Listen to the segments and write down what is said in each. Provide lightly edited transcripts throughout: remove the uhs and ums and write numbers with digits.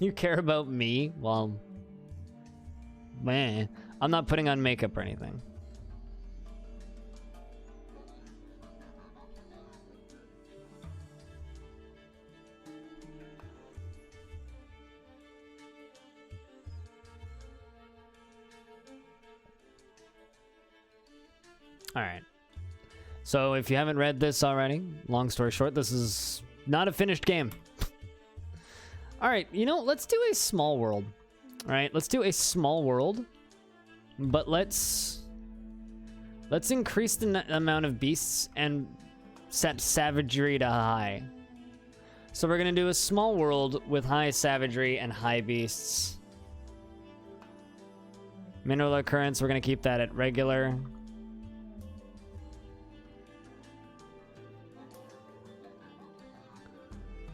You care about me? Well, man, I'm not putting on makeup or anything. All right. So if you haven't read this already, long story short, this is not a finished game. All right, you know, let's do a small world. All right, let's do a small world, but let's increase the amount of beasts and set savagery to high. So we're gonna do a small world with high savagery and high beasts. Mineral occurrence, we're gonna keep that at regular.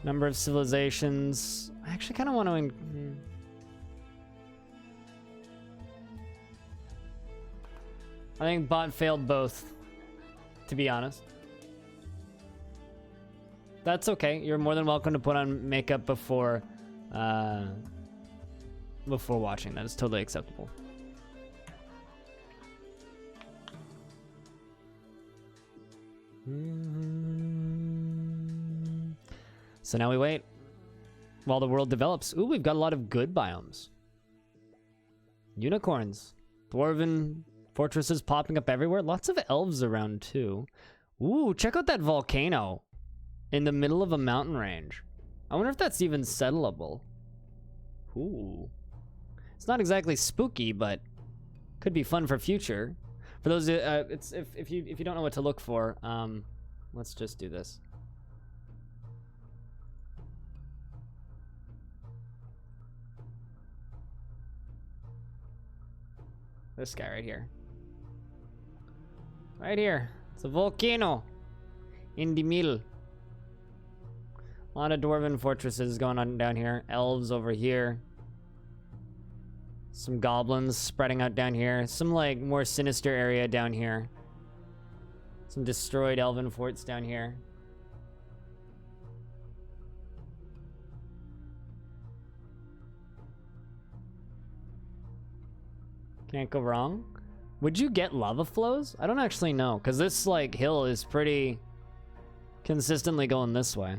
Number of civilizations. I actually kind of want to... I think bot failed both, to be honest. That's okay. You're more than welcome to put on makeup before watching. That is totally acceptable. So now we wait while the world develops. Ooh, we've got a lot of good biomes. Unicorns. Dwarven fortresses popping up everywhere. Lots of elves around too. Ooh, check out that volcano in the middle of a mountain range. I wonder if that's even settleable. Ooh. It's not exactly spooky, but could be fun for future. For those, it's if you don't know what to look for, let's just do this. This guy right here. Right here. It's a volcano in the middle. A lot of dwarven fortresses going on down here. Elves over here. Some goblins spreading out down here. Some like more sinister area down here. Some destroyed elven forts down here. Can't go wrong. Would you get lava flows? I don't actually know, because this like hill is pretty consistently going this way.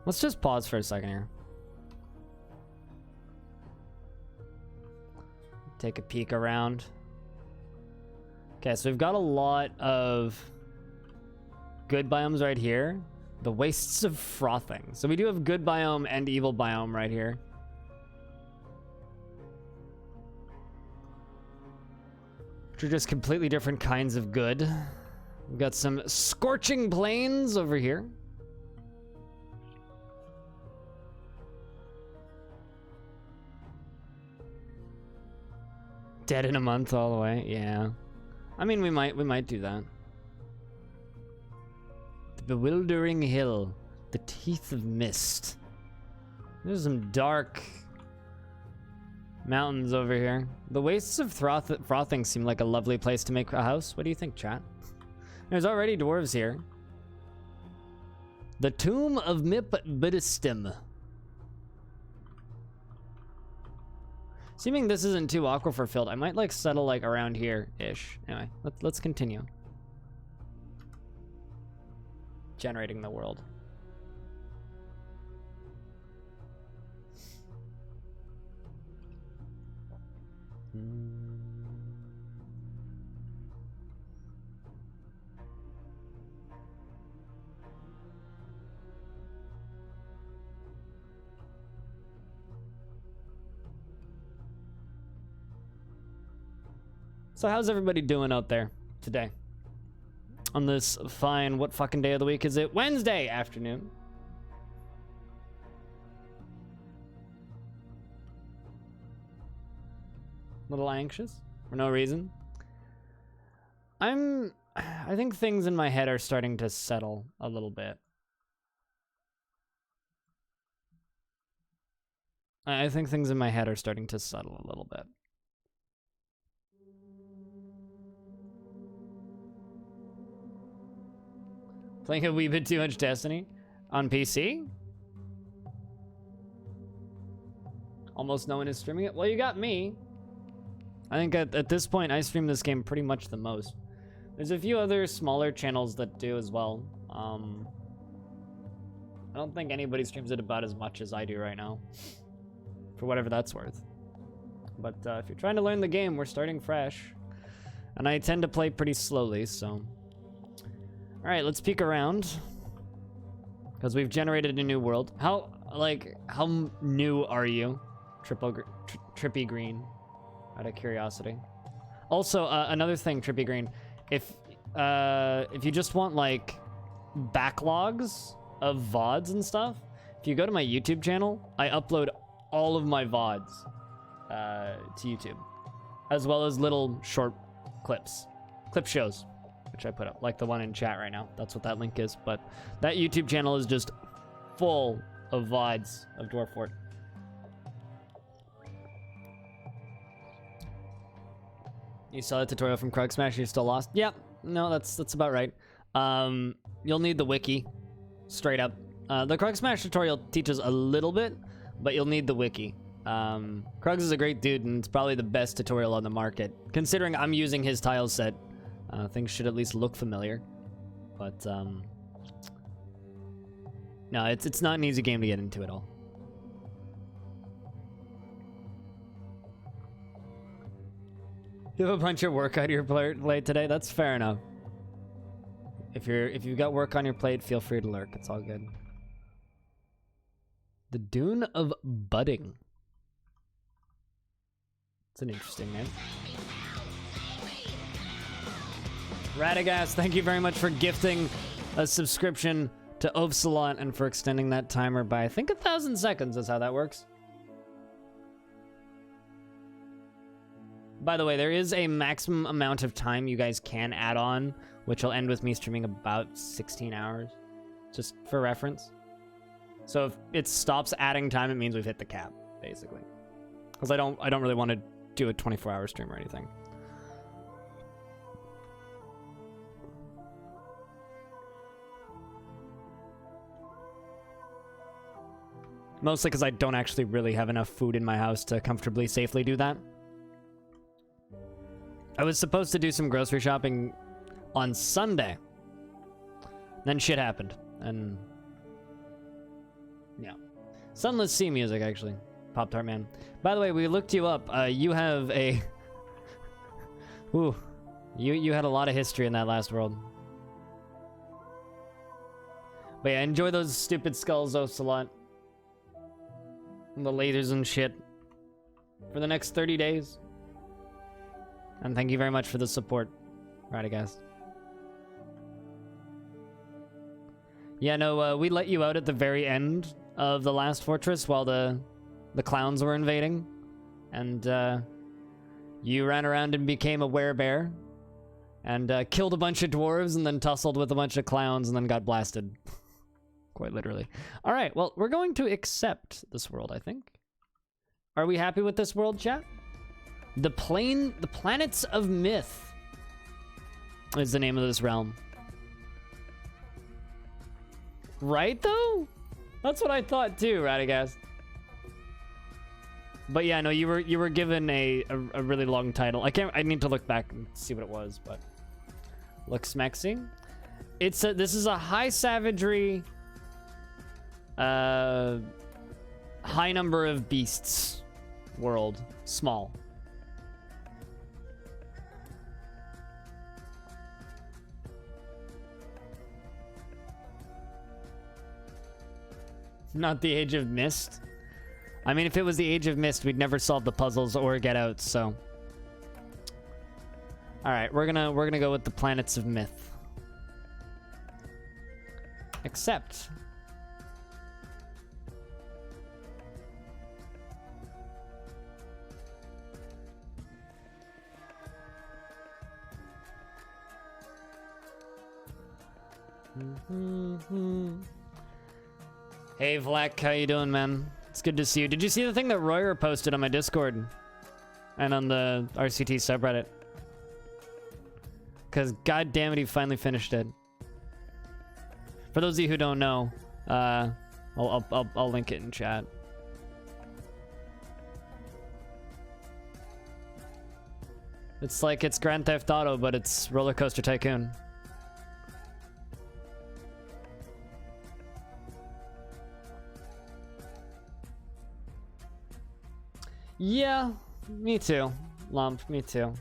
Let's just pause for a second here. Take a peek around. Okay, so we've got a lot of good biomes right here. The Wastes of Frothing. So we do have good biome and evil biome right here. Which are just completely different kinds of good. We've got some scorching plains over here. Dead in a month all the way, yeah. I mean, we might do that. The Bewildering Hill, the Teeth of Mist. There's some dark mountains over here. The Wastes of Frothing seem like a lovely place to make a house. What do you think, chat? There's already dwarves here. The Tomb of Mipbidistim. Assuming this isn't too aquifer filled, I might like settle like around here-ish. Anyway, let's continue. Generating the world. So how's everybody doing out there today? On this fine, what fucking day of the week is it? Wednesday afternoon. A little anxious for no reason. I think things in my head are starting to settle a little bit. I think things in my head are starting to settle a little bit. Playing a wee bit too much Destiny on PC. Almost no one is streaming it. Well, you got me. I think at this point, I stream this game pretty much the most. There's a few other smaller channels that do as well. I don't think anybody streams it about as much as I do right now. For whatever that's worth. But if you're trying to learn the game, we're starting fresh. And I tend to play pretty slowly, so... Alright, let's peek around. Because we've generated a new world. How new are you? Trippy Green. Out of curiosity. Also, another thing, Trippy Green. If you just want, like, backlogs of VODs and stuff, if you go to my YouTube channel, I upload all of my VODs to YouTube. As well as little short clip shows, which I put up, like the one in chat right now. That's what that link is. But that YouTube channel is just full of VODs of Dwarf Fort. You saw the tutorial from Krug Smash, you're still lost? Yep, no, that's about right. You'll need the wiki, straight up. The Krug Smash tutorial teaches a little bit, but you'll need the wiki. Krugs is a great dude, and it's probably the best tutorial on the market. Considering I'm using his tile set, things should at least look familiar. But, no, it's not an easy game to get into at all. You have a bunch of work on your plate today? That's fair enough. If you've got work on your plate, feel free to lurk. It's all good. The Dune of Budding. It's an interesting name. Radagast, thank you very much for gifting a subscription to Ovsalon and for extending that timer by, I think, 1,000 seconds is how that works. By the way, there is a maximum amount of time you guys can add on, which will end with me streaming about 16 hours, just for reference. So if it stops adding time, it means we've hit the cap, basically. Because I don't really want to do a 24-hour stream or anything. Mostly because I don't actually really have enough food in my house to comfortably, safely do that. I was supposed to do some grocery shopping on Sunday. Then shit happened. And... yeah. Sunless Sea music, actually. Pop-Tart Man. By the way, we looked you up. You have a... ooh. You had a lot of history in that last world. But yeah, enjoy those stupid skulls, Ocelot. And the lasers and shit. For the next 30 days. And thank you very much for the support, Radagast. Yeah, no, we let you out at the very end of the last fortress while the clowns were invading. And you ran around and became a werebear. And killed a bunch of dwarves and then tussled with a bunch of clowns and then got blasted. Quite literally. Alright, well, we're going to accept this world, I think. Are we happy with this world, chat? The Planets of Myth is the name of this realm. Right, though? That's what I thought, too, Radagast. But yeah, no, you were given a really long title. I need to look back and see what it was, but... Looks smexy. This is a high savagery... high number of beasts world. Small. Not the Age of Mist. I mean, if it was the Age of Mist, we'd never solve the puzzles or get out, so. Alright, we're gonna go with the Planets of Myth. Accept. Hey Vlak, how you doing, man? It's good to see you. Did you see the thing that Royer posted on my Discord and on the RCT subreddit? Because god damn it, he finally finished it. For those of you who don't know, I'll link it in chat. It's like it's Grand Theft Auto, but it's Roller Coaster Tycoon. Yeah, me too. Lump, me too.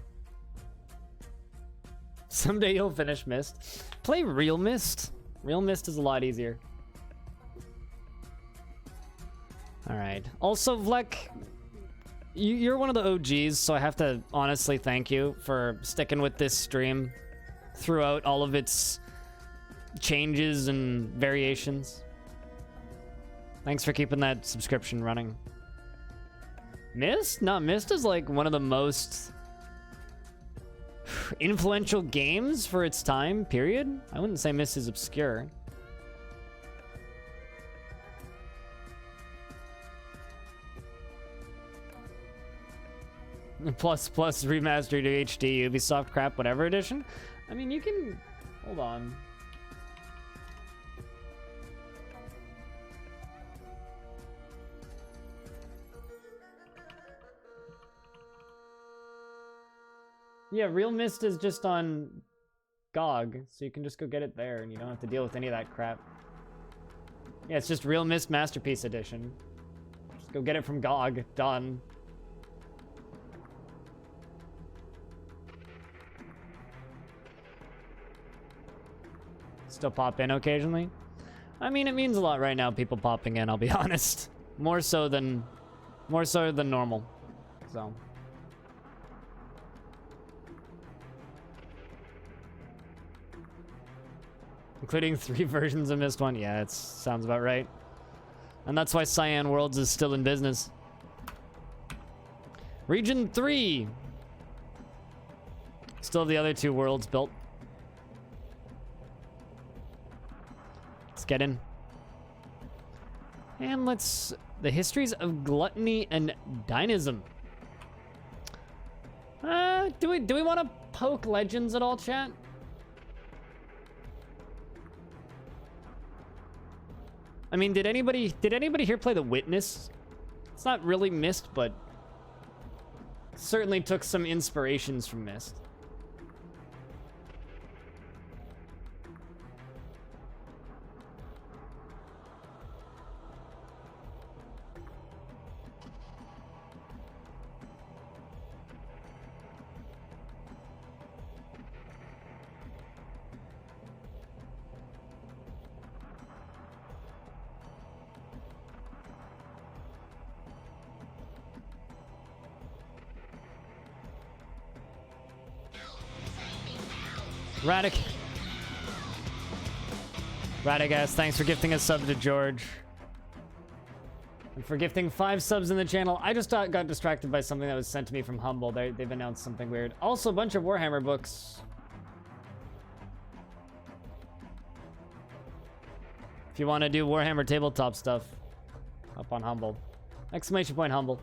Someday you'll finish Myst. Play Real Myst. Real Myst is a lot easier. Alright. Also, Vlek, you're one of the OGs, so I have to honestly thank you for sticking with this stream throughout all of its changes and variations. Thanks for keeping that subscription running. Myst? No, Myst is like one of the most influential games for its time, period. I wouldn't say Myst is obscure. Plus remastered to HD, Ubisoft crap, whatever edition. I mean, you can... Hold on. Yeah, Real Myst is just on GOG, so you can just go get it there and you don't have to deal with any of that crap. Yeah, it's just Real Myst Masterpiece Edition. Just go get it from GOG. Done. Still pop in occasionally. I mean, it means a lot right now, people popping in, I'll be honest. More so than normal. So... Including 3 versions of Myst 1. Yeah, it sounds about right. And that's why Cyan Worlds is still in business. Region 3. Still have the other 2 worlds built. Let's get in. And let's... The histories of gluttony and dynamism. Do we want to poke legends at all, chat? I mean, did anybody here play The Witness? It's not really Myst, but certainly took some inspirations from Myst. Radigas, thanks for gifting a sub to George. And for gifting 5 subs in the channel. I just got distracted by something that was sent to me from Humble. They've announced something weird. Also, a bunch of Warhammer books. If you want to do Warhammer tabletop stuff, up on Humble. Exclamation point Humble.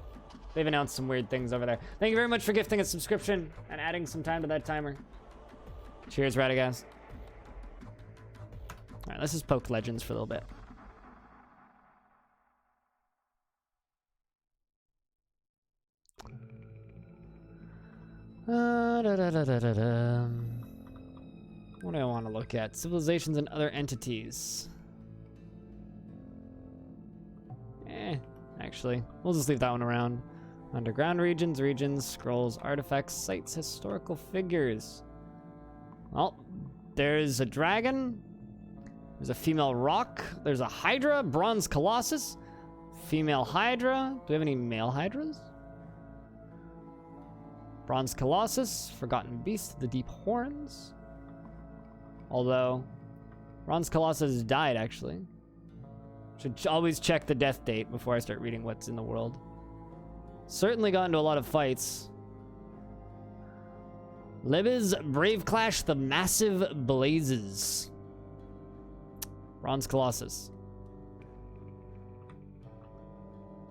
They've announced some weird things over there. Thank you very much for gifting a subscription and adding some time to that timer. Cheers, Radagast. All right, let's just poke legends for a little bit. What do I want to look at? Civilizations and other entities. Actually, we'll just leave that one around. Underground regions, scrolls, artifacts, sites, historical figures. Well, there's a dragon. There's a female rock. There's a hydra, bronze colossus. Female hydra. Do we have any male hydras? Bronze colossus, forgotten beast, the deep horns. Although, bronze colossus died actually. Should always check the death date before I start reading what's in the world. Certainly got into a lot of fights. Libby's Brave Clash, the Massive Blazes. Bronze Colossus.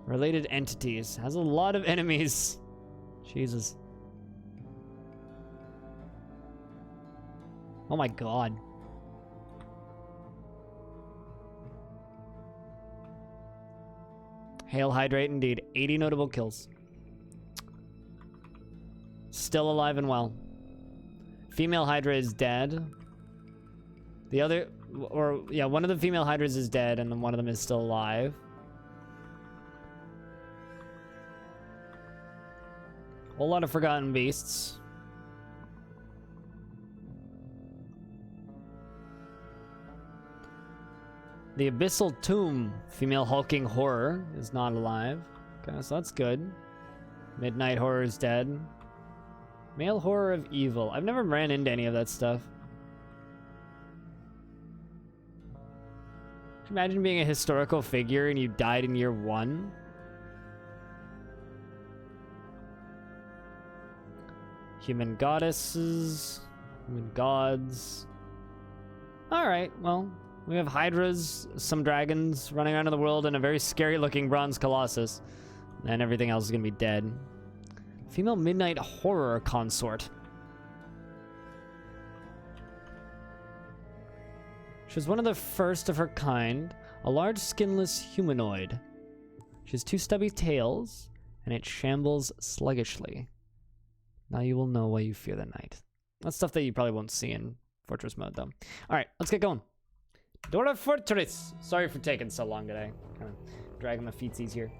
Related entities. Has a lot of enemies. Jesus. Oh my god. Hail Hydrate indeed. 80 notable kills. Still alive and well. Female Hydra is dead. The other, or yeah, one of the female Hydras is dead and then one of them is still alive. Whole lot of forgotten beasts. The Abyssal Tomb, female hulking horror, is not alive. Okay, so that's good. Midnight Horror is dead. Male Horror of Evil. I've never ran into any of that stuff. Can you imagine being a historical figure and you died in year 1? Human goddesses, human gods. Alright, well, we have hydras, some dragons running around in the world, and a very scary looking bronze colossus. And everything else is gonna be dead. Female midnight horror consort. She was one of the first of her kind, a large skinless humanoid. She has 2 stubby tails, and it shambles sluggishly. Now you will know why you fear the night. That's stuff that you probably won't see in Fortress mode, though. All right, let's get going. Dwarf Fortress. Sorry for taking so long today. Kind of dragging my feetsies here.